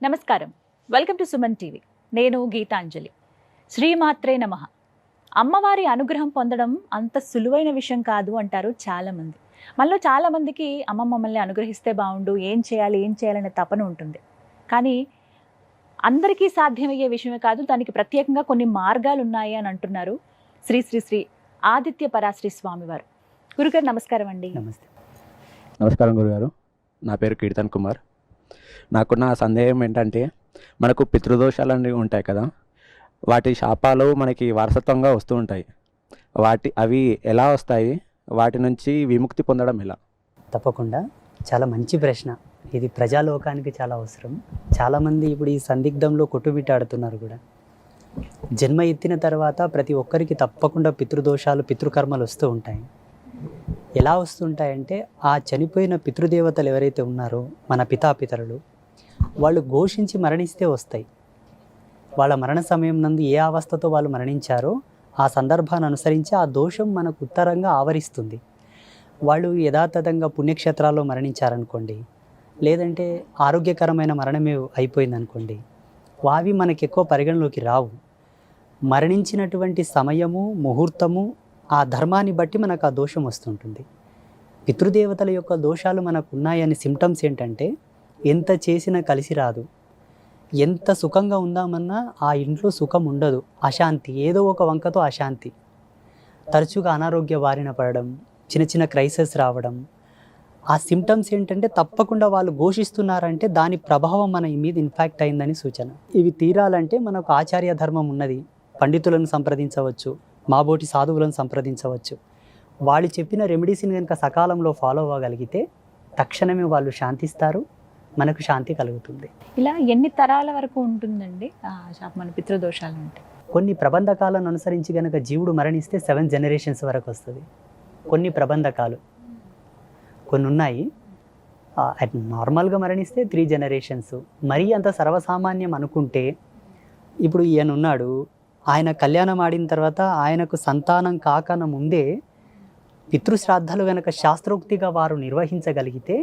నమస్కారం, welcome to Suman TV. నేను గీతాంజలి. శ్రీమాత్రే నమః. అమ్మవారి అనుగ్రహం పొందడం అంత సులువైన విషయం కాదు అంటారు చాలామంది. మనలో చాలామందికి అమ్మ మమ్మల్ని అనుగ్రహిస్తే బాగుండు, ఏం చేయాలనే తపన ఉంటుంది. కానీ అందరికీ సాధ్యమయ్యే విషయమే కాదు, దానికి ప్రత్యేకంగా కొన్ని మార్గాలు ఉన్నాయి అని అంటున్నారు శ్రీ శ్రీ శ్రీ ఆదిత్య పరాశ్రీ స్వామివారు. గురుగారు నమస్కారం అండి. నమస్తే. నమస్కారం గురుగారు. నా పేరు కీర్తన్ కుమార్. నాకున్న సందేహం ఏంటంటే, మనకు పితృదోషాలు అనేవి ఉంటాయి కదా, వాటి శాపాలు మనకి వారసత్వంగా వస్తూ ఉంటాయి. అవి ఎలా వస్తాయి, వాటి నుంచి విముక్తి పొందడం ఎలా? తప్పకుండా చాలా మంచి ప్రశ్న. ఇది ప్రజాలోకానికి చాలా అవసరం. చాలామంది ఇప్పుడు ఈ సందిగ్ధంలో కొట్టుమిట్టాడుతున్నారు కూడా. జన్మ ఎత్తిన తర్వాత ప్రతి ఒక్కరికి తప్పకుండా పితృదోషాలు, పితృకర్మలు వస్తూ ఉంటాయి. ఎలా వస్తుంటాయంటే, ఆ చనిపోయిన పితృదేవతలు ఎవరైతే ఉన్నారో మన పితాపితరులు, వాళ్ళు ఘోషించి మరణిస్తే వస్తాయి. వాళ్ళ మరణ సమయం నందు ఏ అవస్థతో వాళ్ళు మరణించారో ఆ సందర్భాన్ని అనుసరించి ఆ దోషం మనకు ఉత్తరంగా ఆవరిస్తుంది. వాళ్ళు యథాతథంగా పుణ్యక్షేత్రాల్లో మరణించారనుకోండి, లేదంటే ఆరోగ్యకరమైన మరణమే అయిపోయిందనుకోండి, అవి మనకి ఎక్కువ పరిగణలోకి రావు. మరణించినటువంటి సమయము, ముహూర్తము, ఆ ధర్మాన్ని బట్టి మనకు ఆ దోషం వస్తుంటుంది. పితృదేవతల యొక్క దోషాలు మనకు ఉన్నాయని సిమ్టమ్స్ ఏంటంటే, ఎంత చేసినా కలిసి రాదు, ఎంత సుఖంగా ఉందామన్నా ఆ ఇంట్లో సుఖం ఉండదు, అశాంతి, ఏదో ఒక వంకతో అశాంతి, తరచుగా అనారోగ్య బారిన పడడం, చిన్న చిన్న క్రైసిస్ రావడం. ఆ సిమ్టమ్స్ ఏంటంటే తప్పకుండా వాళ్ళు ఘోషిస్తున్నారంటే దాని ప్రభావం మన మీద ఇన్ఫాక్ట్ అయిందని సూచన. ఇవి తీరాలంటే మనకు ఆచార్య ధర్మం ఉన్నది. పండితులను సంప్రదించవచ్చు, మాబోటి సాధువులను సంప్రదించవచ్చు. వాళ్ళు చెప్పిన రెమెడీస్ని కనుక సకాలంలో ఫాలో అవ్వగలిగితే తక్షణమే వాళ్ళు శాంతిస్తారు, మనకు శాంతి కలుగుతుంది. ఇలా ఎన్ని తరాల వరకు ఉంటుందండి మన పితృదోషాలు అంటే? కొన్ని ప్రబంధకాలను అనుసరించి కనుక జీవుడు మరణిస్తే 7 జనరేషన్స్ వరకు వస్తుంది. కొన్ని ప్రబంధకాలు కొన్ని ఉన్నాయి. నార్మల్గా మరణిస్తే 3 జనరేషన్స్. మరీ అంత సర్వసామాన్యం అనుకుంటే, ఇప్పుడు ఈయన ఉన్నాడు, ఆయన కళ్యాణం ఆడిన తర్వాత ఆయనకు సంతానం కాకన ముందే పితృశ్రాద్ధాలు కనుక శాస్త్రోక్తిగా వారు నిర్వహించగలిగితే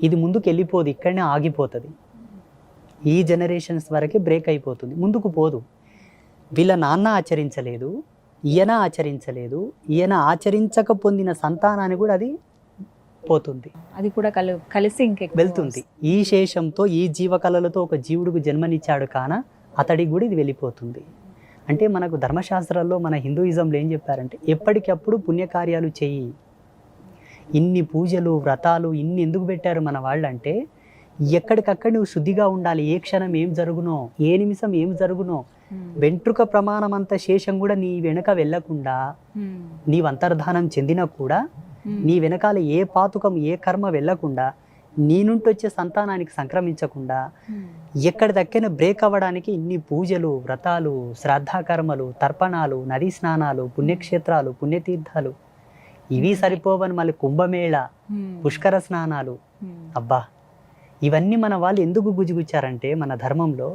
ఇది ముందుకు వెళ్ళిపోదు, ఇక్కడనే ఆగిపోతుంది. ఈ జనరేషన్స్ వరకే బ్రేక్ అయిపోతుంది, ముందుకు పోదు. వీళ్ళ నాన్న ఆచరించలేదు, ఈయన ఆచరించలేదు, ఈయన ఆచరించక పొందిన సంతానాన్ని కూడా అది పోతుంది, అది కూడా కలిసి వెళ్తుంది. ఈ శేషంతో, ఈ జీవకళలతో ఒక జీవుడికి జన్మనిచ్చాడు కాన అతడికి కూడా ఇది వెళ్ళిపోతుంది. అంటే మనకు ధర్మశాస్త్రాల్లో, మన హిందూయిజంలో ఏం చెప్పారంటే, ఎప్పటికప్పుడు పుణ్యకార్యాలు చెయ్యి. ఇన్ని పూజలు, వ్రతాలు ఇన్ని ఎందుకు పెట్టారు మన వాళ్ళు అంటే, ఎక్కడికక్కడ నువ్వు శుద్ధిగా ఉండాలి. ఏ క్షణం ఏం జరుగునో, ఏ నిమిషం ఏం జరుగునో, వెంట్రుక ప్రమాణం అంత శేషం కూడా నీ వెనక వెళ్ళకుండా, నీవు అంతర్ధానం చెందినా కూడా నీ వెనకాల ఏ పాతుకం, ఏ కర్మ వెళ్ళకుండా, నీ నుండి వచ్చే సంతానానికి సంక్రమించకుండా, ఎక్కడిదక్కైనా బ్రేక్ అవ్వడానికి ఇన్ని పూజలు, వ్రతాలు, శ్రాద్ధాకర్మలు, తర్పణాలు, నదీ స్నానాలు, పుణ్యక్షేత్రాలు, పుణ్యతీర్థాలు, ఇవి సరిపోవని మళ్ళీ కుంభమేళ, పుష్కర స్నానాలు. అబ్బా, ఇవన్నీ మన వాళ్ళు ఎందుకు గుజిగుచ్చారంటే, మన ధర్మంలో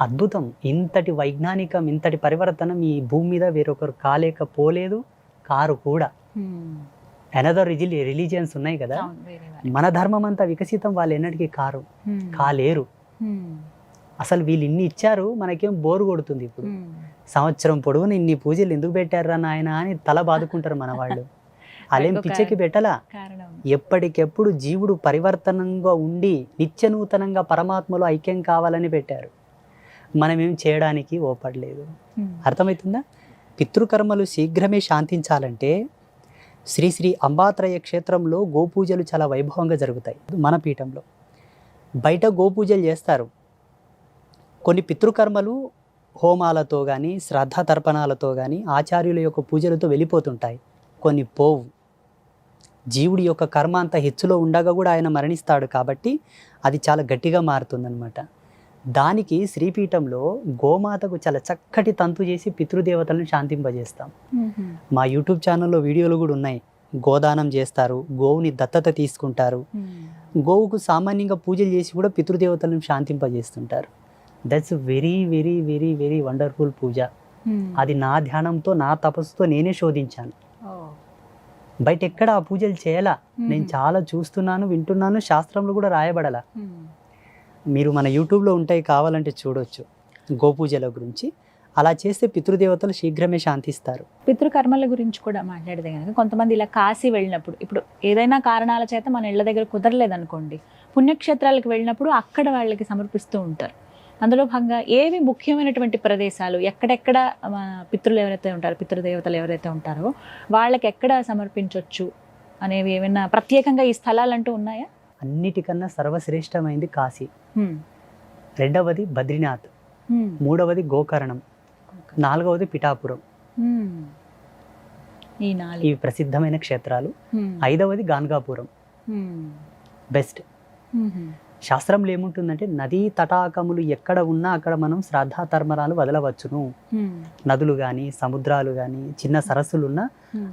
అద్భుతం. ఇంతటి వైజ్ఞానికం, ఇంతటి పరివర్తనం ఈ భూమి మీద వేరొకరు కాలేకపోలేదు, కారు కూడా. అనదర్ రిలీజియన్స్ ఉన్నాయి కదా, మన ధర్మం అంతా వికసితం, వాళ్ళు ఎన్నటికీ కాలేరు. అసలు వీళ్ళు ఇన్ని ఇచ్చారు, మనకేం బోరు కొడుతుంది. ఇప్పుడు సంవత్సరం పొడవున ఇన్ని పూజలు ఎందుకు పెట్టారా నాయన అని తల బాదుకుంటారు మన వాళ్ళు. అలేం పిచ్చెకి పెట్టలా. ఎప్పటికెప్పుడు జీవుడు పరివర్తనంగా ఉండి నిత్య నూతనంగా పరమాత్మలో ఐక్యం కావాలని పెట్టారు. మనమేం చేయడానికి ఓపడలేదు. అర్థమవుతుందా? పితృకర్మలు శీఘ్రమే శాంతించాలంటే శ్రీ శ్రీ అంబాత్రయ క్షేత్రంలో గోపూజలు చాలా వైభవంగా జరుగుతాయి. మన పీఠంలో బయట గోపూజలు చేస్తారు. కొన్ని పితృకర్మలు హోమాలతో కానీ, శ్రద్ధ తర్పణాలతో కానీ, ఆచార్యుల యొక్క పూజలతో వెళ్ళిపోతుంటాయి. కొన్ని పోవు. జీవుడి యొక్క కర్మ అంత హెచ్చులో ఉండగా కూడా ఆయన మరణిస్తాడు కాబట్టి అది చాలా గట్టిగా మారుతుందన్నమాట. దానికి శ్రీపీఠంలో గోమాతకు చాలా చక్కటి తంతు చేసి పితృదేవతలను శాంతింపజేస్తాం. మా యూట్యూబ్ ఛానల్లో వీడియోలు కూడా ఉన్నాయి. గోదానం చేస్తారు, గోవుని దత్తత తీసుకుంటారు, గోవుకు సామాన్యంగా పూజలు చేసి కూడా పితృదేవతలను శాంతింపజేస్తుంటారు. That's very very very very wonderful puja. అది నా ధ్యానంతో, నా తపస్సుతో నేనే శోధించాను. బయట ఎక్కడ ఆ పూజలు చేయాలా. నేను చాలా చూస్తున్నాను, వింటున్నాను, శాస్త్రంలో కూడా రాయబడాల. మీరు మన యూట్యూబ్లో ఉంటాయి, కావాలంటే చూడొచ్చు గోపూజల గురించి. అలా చేస్తే పితృదేవతలు శీఘ్రమే శాంతిస్తారు. పితృకర్మల గురించి కూడా మాట్లాడితే కనుక కొంతమంది ఇలా కాశీ వెళ్ళినప్పుడు, ఇప్పుడు ఏదైనా కారణాల చేత మన ఇళ్ళ దగ్గర కుదరలేదనుకోండి, పుణ్యక్షేత్రాలకు వెళ్ళినప్పుడు అక్కడ వాళ్ళకి సమర్పిస్తూ ఉంటారు. అందులో భాగంగా ఏవి ముఖ్యమైనటువంటి ప్రదేశాలు, ఎక్కడెక్కడ పితృలు ఎవరైతే ఉంటారో, పితృదేవతలు ఎవరైతే ఉంటారో వాళ్ళకి ఎక్కడ సమర్పించవచ్చు అనేవి ఏమైనా ప్రత్యేకంగా ఈ స్థలాలు అంటూ ఉన్నాయా? అన్నిటికన్నా సర్వశ్రేష్టమైంది కాశీ, రెండవది బద్రీనాథ్, మూడవది గోకర్ణం, నాలుగవది పిఠాపురం. ఇవి ప్రసిద్ధమైన క్షేత్రాలు. ఐదవది గాన్గాపురం, బెస్ట్. శాస్త్రంలో ఏముంటుందంటే నదీ తటాకములు ఎక్కడ ఉన్నా అక్కడ మనం శ్రాద్ధ తర్మరాలు వదలవచ్చును. నదులు కానీ సముద్రాలు కానీ చిన్న సరస్సులు ఉన్నా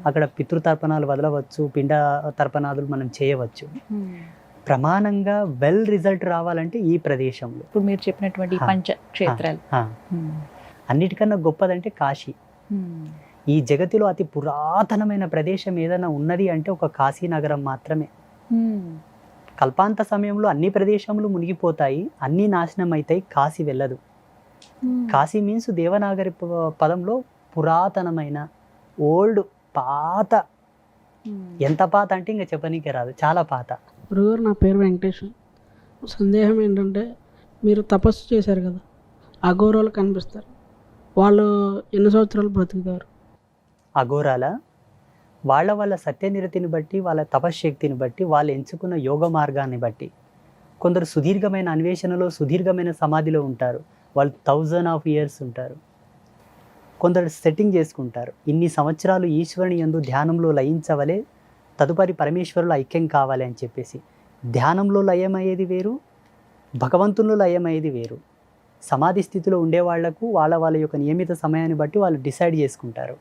అక్కడ పితృతర్పణాలు వదలవచ్చు, పిండ తర్పణాదులు మనం చేయవచ్చు. ప్రమాణంగా వెల్ రిజల్ట్ రావాలంటే ఈ ప్రదేశంలో ఇప్పుడు మీరు చెప్పినటువంటి పంచక్షేత్రాలు. అన్నిటికన్నా గొప్పదంటే కాశీ. ఈ జగతిలో అతి పురాతనమైన ప్రదేశం ఏదైనా ఉన్నది అంటే ఒక కాశీ నగరం మాత్రమే. కల్పాంత సమయంలో అన్ని ప్రదేశములు మునిగిపోతాయి, అన్ని నాశనం అవుతాయి, కాశీ వెళ్ళదు. కాశీ మీన్స్ దేవనాగరి పదంలో పురాతనమైన, ఓల్డ్, పాత. ఎంత పాత అంటే ఇంకా చెప్పనీకే రాదు, చాలా పాత. గురుగారు, నా పేరు వెంకటేష్. సందేహం ఏంటంటే, మీరు తపస్సు చేశారు కదా, అఘోరాలు కనిపిస్తారు, వాళ్ళు ఎన్ని సంవత్సరాలు బ్రతుకుతారు? అఘోరాల వాళ్ళ సత్యనిరతిని బట్టి, వాళ్ళ తపశ్శక్తిని బట్టి, వాళ్ళు ఎంచుకున్న యోగ మార్గాన్ని బట్టి, కొందరు సుదీర్ఘమైన అన్వేషణలో, సుదీర్ఘమైన సమాధిలో ఉంటారు, వాళ్ళు 1000 years ఉంటారు. కొందరు సెట్టింగ్ చేసుకుంటారు, ఇన్ని సంవత్సరాలు ఈశ్వరుని యందు ధ్యానంలో లయించవలే, తదుపరి పరమేశ్వరులు ఐక్యం కావాలి అని చెప్పేసి. ధ్యానంలో లయమయ్యేది వేరు, భగవంతుల్లో లయమయ్యేది వేరు. సమాధి స్థితిలో ఉండేవాళ్లకు వాళ్ళ యొక్క నియమిత సమయాన్ని బట్టి వాళ్ళు డిసైడ్ చేసుకుంటారు.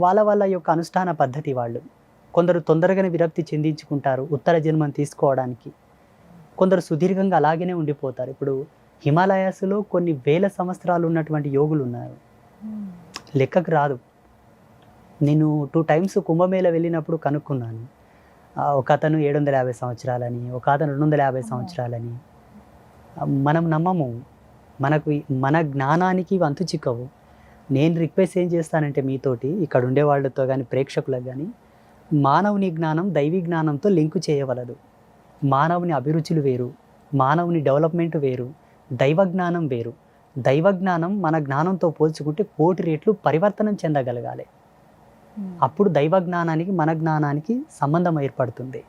వాళ్ళ యొక్క అనుష్ఠాన పద్ధతి వాళ్ళు. కొందరు తొందరగానే విరక్తి చెందించుకుంటారు ఉత్తర జన్మం తీసుకోవడానికి, కొందరు సుదీర్ఘంగా అలాగనే ఉండిపోతారు. ఇప్పుడు హిమాలయాస్లో కొన్ని వేల సంవత్సరాలు ఉన్నటువంటి యోగులు ఉన్నారు, లెక్కకు రాదు. నేను 2 times కుంభమేళ వెళ్ళినప్పుడు కనుక్కున్నాను. ఒక అతను 750 సంవత్సరాలని, ఒక అతను 250 సంవత్సరాలని. మనం నమ్మము, మన జ్ఞానానికి వంతు చిక్కవు. నేను రిక్వెస్ట్ ఏం చేస్తానంటే మీతోటి, ఇక్కడ ఉండే వాళ్ళతో కానీ ప్రేక్షకులకు కానీ, మానవుని జ్ఞానం దైవీ జ్ఞానంతో లింకు చేయవలదు. మానవుని అభిరుచులు వేరు, మానవుని డెవలప్మెంట్ వేరు, దైవ జ్ఞానం వేరు. దైవ జ్ఞానం మన జ్ఞానంతో పోల్చుకుంటే 1,000,000 రెట్లు పరివర్తనం చెందగలగాలి. అప్పుడు దైవ జ్ఞానానికి మన జ్ఞానానికి సంబంధం ఏర్పడుతుంది.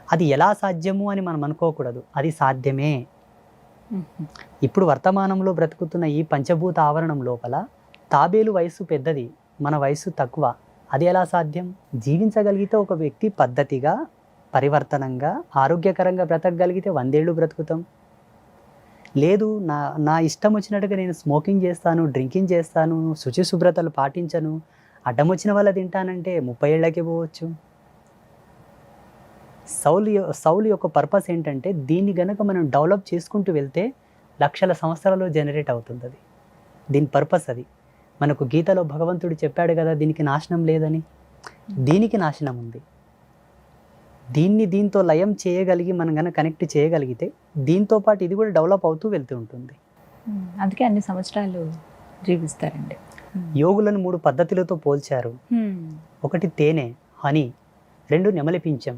అది ఎలా సాధ్యము అని మనం అనుకోకూడదు, అది సాధ్యమే. ఇప్పుడు వర్తమానంలో బ్రతుకుతున్న ఈ పంచభూత ఆవరణం లోపల తాబేలు వయసు పెద్దది, మన వయసు తక్కువ. అది ఎలా సాధ్యం? జీవించగలిగితే ఒక వ్యక్తి పద్ధతిగా, పరివర్తనంగా, ఆరోగ్యకరంగా బ్రతకగలిగితే 100 ఏళ్ళు బ్రతుకుతాం. లేదు, నా ఇష్టం వచ్చినట్టుగా నేను స్మోకింగ్ చేస్తాను, డ్రింకింగ్ చేస్తాను, శుచి శుభ్రతలు పాటించను, అడ్డం వచ్చిన వాళ్ళ తింటానంటే 30 ఏళ్ళకే పోవచ్చు. సౌలు యొక్క పర్పస్ ఏంటంటే, దీన్ని గనక మనం డెవలప్ చేసుకుంటూ వెళ్తే లక్షల సంవత్సరాలు జనరేట్ అవుతుంది. అది దీని పర్పస్. అది మనకు గీతలో భగవంతుడు చెప్పాడు కదా, దీనికి నాశనం లేదని. దీనికి నాశనం ఉంది. దీంతో లయం చేయగలిగి మనం కనుక కనెక్ట్ చేయగలిగితే దీంతో పాటు ఇది కూడా డెవలప్ అవుతూ వెళ్తూ ఉంటుంది. అందుకే అన్ని సంవత్సరాలు జీవిస్తారండి. యోగులను 3 పద్ధతులతో పోల్చారు. 1 తేనె, హనీ. 2 నెమలి పించం.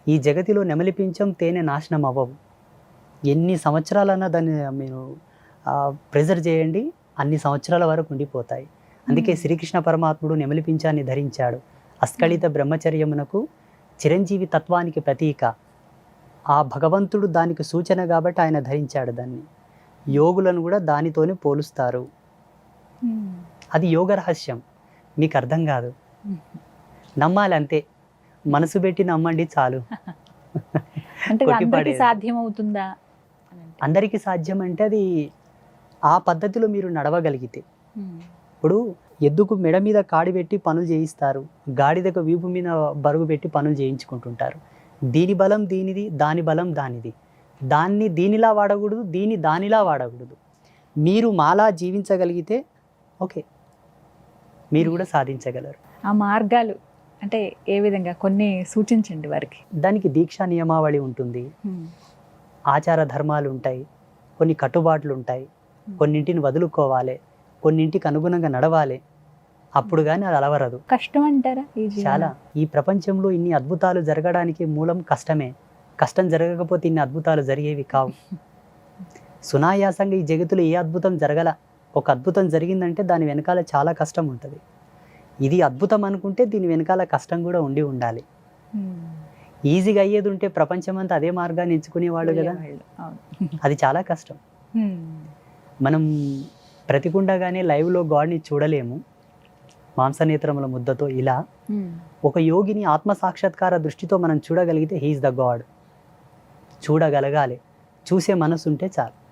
ఈ జగతిలో నెమలి పించం, తేనె నాశనం అవ్వవు. ఎన్ని సంవత్సరాలన్నా దాన్ని మీరు ప్రిజర్వ్ చేయండి, అన్ని సంవత్సరాల వరకు ఉండిపోతాయి. అందుకే శ్రీకృష్ణ పరమాత్ముడు నెమలి పించాన్ని ధరించాడు. అస్కళిత బ్రహ్మచర్యమునకు, చిరంజీవి తత్వానికి ప్రతీక. ఆ భగవంతుడు దానికి సూచన కాబట్టి ఆయన ధరించాడు దాన్ని. యోగులను కూడా దానితోనే పోలుస్తారు. అది యోగ రహస్యం, మీకు అర్థం కాదు, నమ్మాలి అంతే. మనసు పెట్టి నమ్మండి చాలు. అంటే అందరికీ సాధ్యం అవుతుందా? అందరికీ సాధ్యం అంటే అది ఆ పద్ధతిలో మీరు నడవగలిగితే. ఇప్పుడు ఎద్దుకు మెడ మీద కాడి పెట్టి పనులు చేయిస్తారు, గాడిదకు వీపు మీద బరువు పెట్టి పనులు చేయించుకుంటుంటారు. దీని బలం దీనిది, దాని బలం దానిది. దాన్ని దీనిలా వాడకూడదు, దీన్ని దానిలా వాడకూడదు. మీరు మాలా జీవించగలిగితే ఓకే, మీరు కూడా సాధించగలరు. ఆ మార్గాలు అంటే ఏ విధంగా కొన్ని సూచించండి వారికి. దానికి దీక్షా నియమావళి ఉంటుంది. ఆచార ధర్మాలు ఉంటాయి, కొన్ని కట్టుబాట్లు ఉంటాయి, కొన్నింటిని వదులుకోవాలి, కొన్నింటికి అనుగుణంగా నడవాలి. అప్పుడు కానీ అది అలవరదు. కష్టం అంటారా ఈ జీవనం? చాలా. ఈ ప్రపంచంలో ఇన్ని అద్భుతాలు జరగడానికి మూలం కష్టమే. కష్టం జరగకపోతే ఇన్ని అద్భుతాలు జరిగేవి కావు. సునాయాసంగా ఈ జగత్తులో ఏ అద్భుతం జరగల. ఒక అద్భుతం జరిగిందంటే దాని వెనకాల చాలా కష్టం ఉంటుంది. ఇది అద్భుతం అనుకుంటే దీని వెనకాల కష్టం కూడా ఉండాలి. ఈజీగా అయ్యేది ఉంటే ప్రపంచం అంతా అదే మార్గాన్ని ఎంచుకునేవాడు కదా. అది చాలా కష్టం. మనం ప్రతికుండగానే లైవ్లో గాడ్ని చూడలేము మాంసనేత్రముల ముద్దతో. ఇలా ఒక యోగిని ఆత్మసాక్షాత్కార దృష్టితో మనం చూడగలిగితే హీఈస్ ద గాడ్. చూడగలగాలి. చూసే మనసు ఉంటే చాలు.